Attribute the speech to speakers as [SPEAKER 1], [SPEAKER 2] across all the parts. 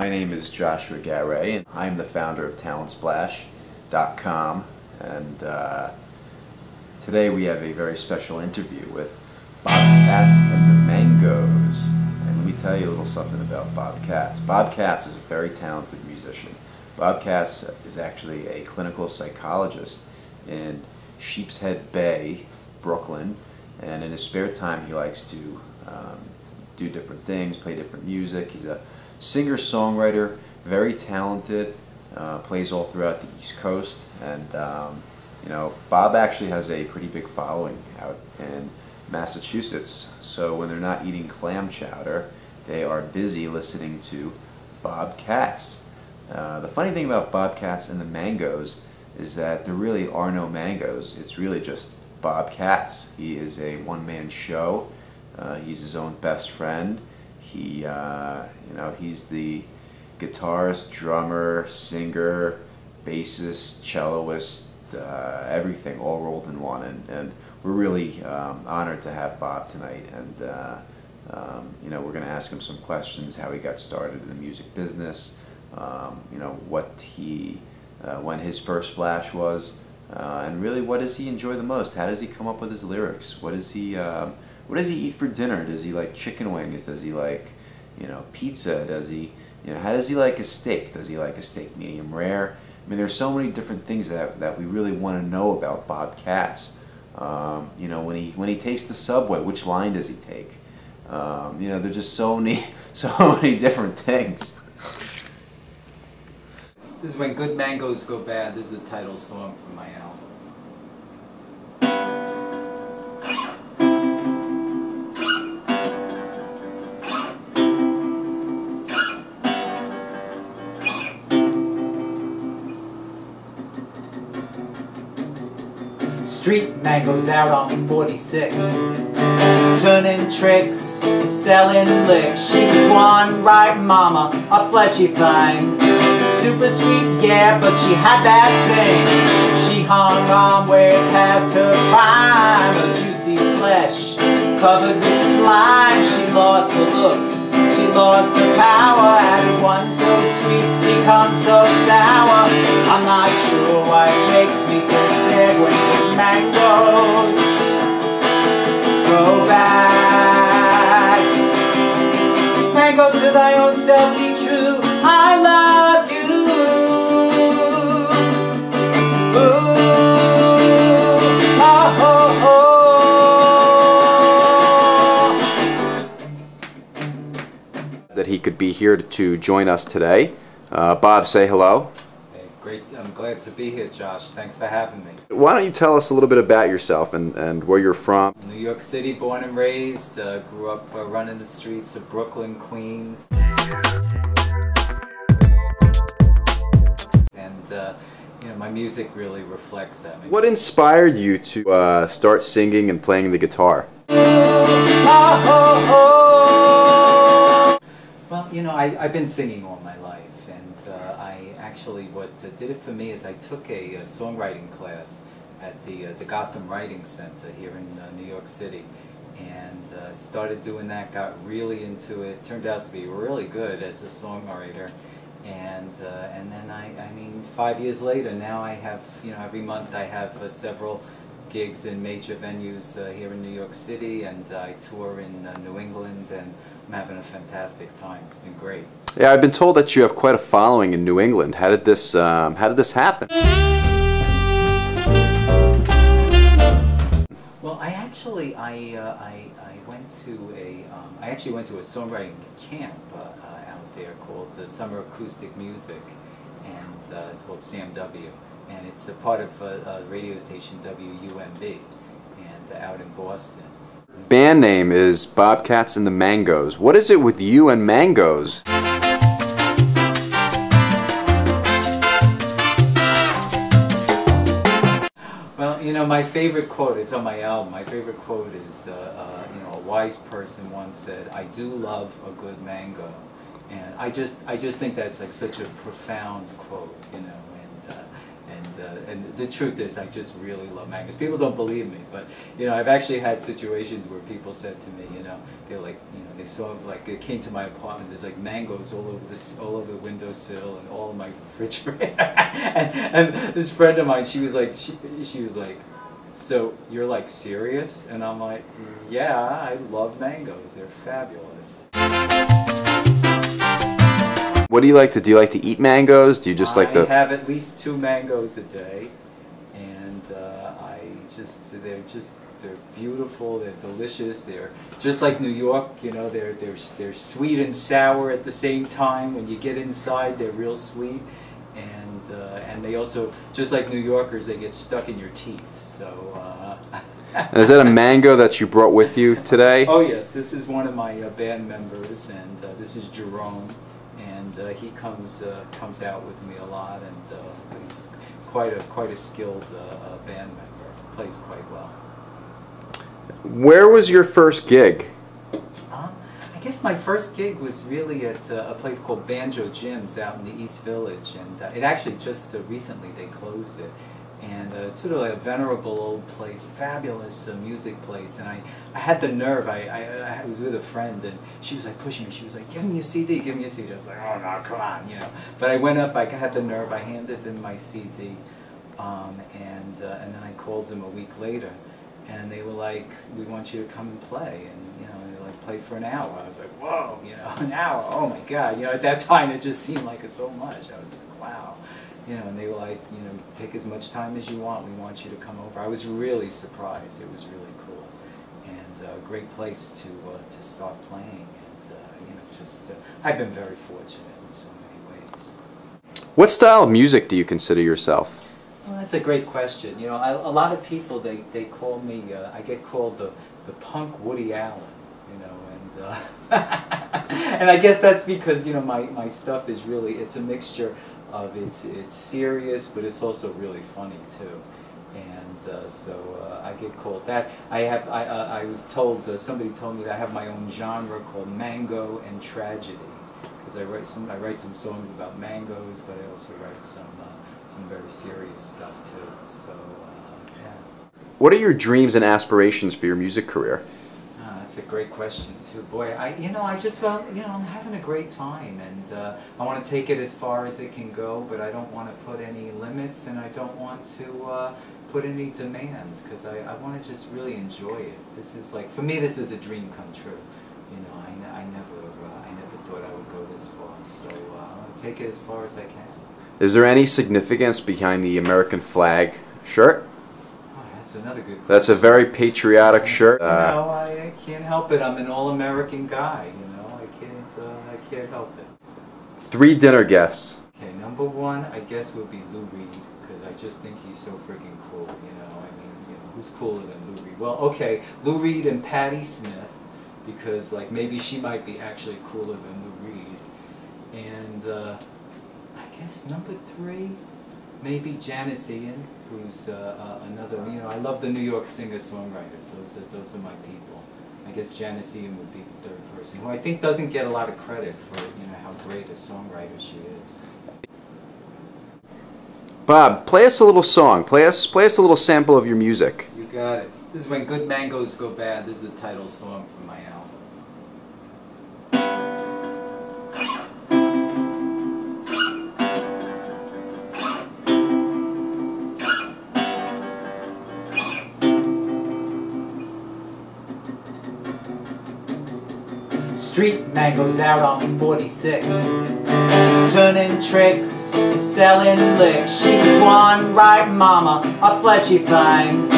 [SPEAKER 1] My name is Joshua Garay, and I'm the founder of TalentSplash.com. And today we have a very special interview with Bob Katz and the Mangoes. And let me tell you a little something about Bob Katz. Bob Katz is a very talented musician. Bob Katz is actually a clinical psychologist in Sheepshead Bay, Brooklyn. And in his spare time he likes to do different things, play different music. He's a singer-songwriter, very talented, plays all throughout the East Coast, and you know, Bob actually has a pretty big following out in Massachusetts. So when they're not eating clam chowder, they are busy listening to Bob Katz. The funny thing about Bob Katz and the Mangoes is that there really are no mangoes. It's really just Bob Katz. He is a one-man show. He's his own best friend. He, you know, he's the guitarist, drummer, singer, bassist, celloist, everything all rolled in one. And we're really honored to have Bob tonight. And you know, we're going to ask him some questions: how he got started in the music business, you know, what he, when his first splash was, and really what does he enjoy the most? How does he come up with his lyrics? What does he eat for dinner? Does he like chicken wings? Does he like, you know, pizza? Does he, you know, how does he like a steak? Does he like a steak medium rare? I mean, there's so many different things that we really want to know about Bob Katz. You know, when he takes the subway, which line does he take? You know, there's just so many different things.
[SPEAKER 2] This is When Good Mangoes Go Bad. This is the title song from my album. Street mangoes out on 46, turning tricks, selling licks. She was one ripe mama, a fleshy thing, super sweet, yeah, but she had that thing. She hung on way past her prime, her juicy flesh covered with slime. She lost her looks, she lost her power, added one so sweet, become so sour. I'm not sure why it makes me so sad when good mangoes go bad. Mango, to thy own self be true, I love you. Ooh, oh, oh, oh.
[SPEAKER 1] That he could be here to join us today. Bob, say hello.
[SPEAKER 2] Hey, great. I'm glad to be here, Josh. Thanks for having me.
[SPEAKER 1] Why don't you tell us a little bit about yourself and where you're from?
[SPEAKER 2] New York City, born and raised. Grew up running the streets of Brooklyn, Queens. And you know, my music really reflects that.
[SPEAKER 1] What inspired you to start singing and playing the guitar?
[SPEAKER 2] Well, you know, I've been singing all my life, and what did it for me is I took a songwriting class at the Gotham Writing Center here in New York City, and started doing that, got really into it, turned out to be really good as a songwriter, and then I mean 5 years later now I have, you know, every month I have several gigs in major venues here in New York City, and I tour in New England, and I'm having a fantastic time. It's been great.
[SPEAKER 1] Yeah, I've been told that you have quite a following in New England. How did this happen?
[SPEAKER 2] Well, I went to a songwriting camp out there called Summer Acoustic Music, and it's called SAMW, and it's a part of the radio station WUMB, and out in Boston.
[SPEAKER 1] Band name is Bob Katz and the Mangoes. What is it with you and mangoes?
[SPEAKER 2] Well, you know, my favorite quote, it's on my album, my favorite quote is, you know, a wise person once said, "I do love a good mango." And I just think that's like such a profound quote, you know, and and the truth is, I just really love mangoes. People don't believe me, but you know, I've actually had situations where people said to me, you know, they're like, you know, they saw, like, they came to my apartment. There's like mangoes all over all over the windowsill and all of my refrigerator. and this friend of mine, she was like, she was like, so you're like serious? And I'm like, yeah, I love mangoes. They're fabulous.
[SPEAKER 1] What do you like to do? You like to eat mangoes? Do you just like the...
[SPEAKER 2] I have at least 2 mangoes a day, and they're beautiful, they're delicious, they're just like New York, you know, they're sweet and sour at the same time. When you get inside, they're real sweet, and they also, just like New Yorkers, they get stuck in your teeth, so...
[SPEAKER 1] And is that a mango that you brought with you today?
[SPEAKER 2] Oh yes, this is one of my band members, and this is Jerome. And he comes out with me a lot, and he's quite a skilled band member. Plays quite well.
[SPEAKER 1] Where was your first gig?
[SPEAKER 2] I guess my first gig was really at a place called Banjo Jim's out in the East Village, and it actually just recently they closed it. And it's sort of like a venerable old place, fabulous music place. And I had the nerve, I was with a friend, and she was like pushing me, she was like, give me a CD, give me a CD. I was like, oh no, come on, you know. But I went up, I had the nerve, I handed them my CD, and then I called them a week later, and they were like, we want you to come and play. And you know, they were like, play for an hour. I was like, whoa, you know, an hour, oh my God. You know, at that time it just seemed like so much. I was like, wow. You know, and they were like, you know, take as much time as you want. We want you to come over. I was really surprised. It was really cool, and a great place to start playing. And you know, just I've been very fortunate in so many ways.
[SPEAKER 1] What style of music do you consider yourself?
[SPEAKER 2] Well, that's a great question. You know, a lot of people they call me. I get called the punk Woody Allen. You know, and and I guess that's because, you know, my stuff is really, it's a mixture of it's serious, but it's also really funny too, and so I get called that. I was told, somebody told me that I have my own genre called Mango and Tragedy, because I write some songs about mangoes, but I also write some very serious stuff too. So yeah.
[SPEAKER 1] What are your dreams and aspirations for your music career?
[SPEAKER 2] That's a great question too. Boy, I just felt, you know, I'm having a great time, and I want to take it as far as it can go, but I don't want to put any limits, and I don't want to put any demands, because I want to just really enjoy it. This is like, for me, this is a dream come true. You know, I never thought I would go this far, so I want to take it as far as I can.
[SPEAKER 1] Is there any significance behind the American flag shirt?
[SPEAKER 2] That's another good question.
[SPEAKER 1] That's a very patriotic shirt.
[SPEAKER 2] You know, I can't help it. I'm an all-American guy. You know, I can't help it.
[SPEAKER 1] 3 dinner guests.
[SPEAKER 2] Okay, number 1, I guess, would be Lou Reed, because I just think he's so freaking cool. You know, I mean, you know, who's cooler than Lou Reed? Well, okay, Lou Reed and Patti Smith, because like maybe she might be actually cooler than Lou Reed. And I guess number 3. Maybe Janice Ian, who's another, you know, I love the New York singer-songwriters. Those are my people. I guess Janice Ian would be the 3rd person, who I think doesn't get a lot of credit for, you know, how great a songwriter she is.
[SPEAKER 1] Bob, play us a little song. Play us a little sample of your music.
[SPEAKER 2] You got it. This is When Good Mangoes Go Bad. This is the title song from my album. Street mangoes out on 46, turning tricks, selling licks. She was one ripe mama, a fleshy thing,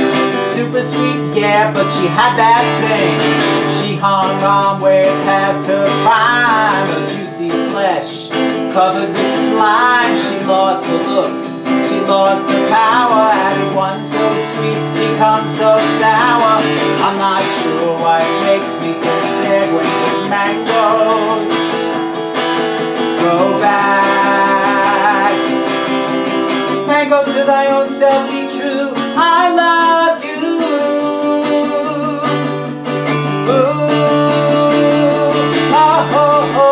[SPEAKER 2] super sweet, yeah, but she had that thing. She hung on way past her prime, her juicy flesh covered with slime. She lost her looks, she lost her power, added one so sweet, become so sour. I'm not sure why it makes me so sad when good mangoes go bad. Mango, to thy own self be true, I love you. Ooh, oh, oh, oh.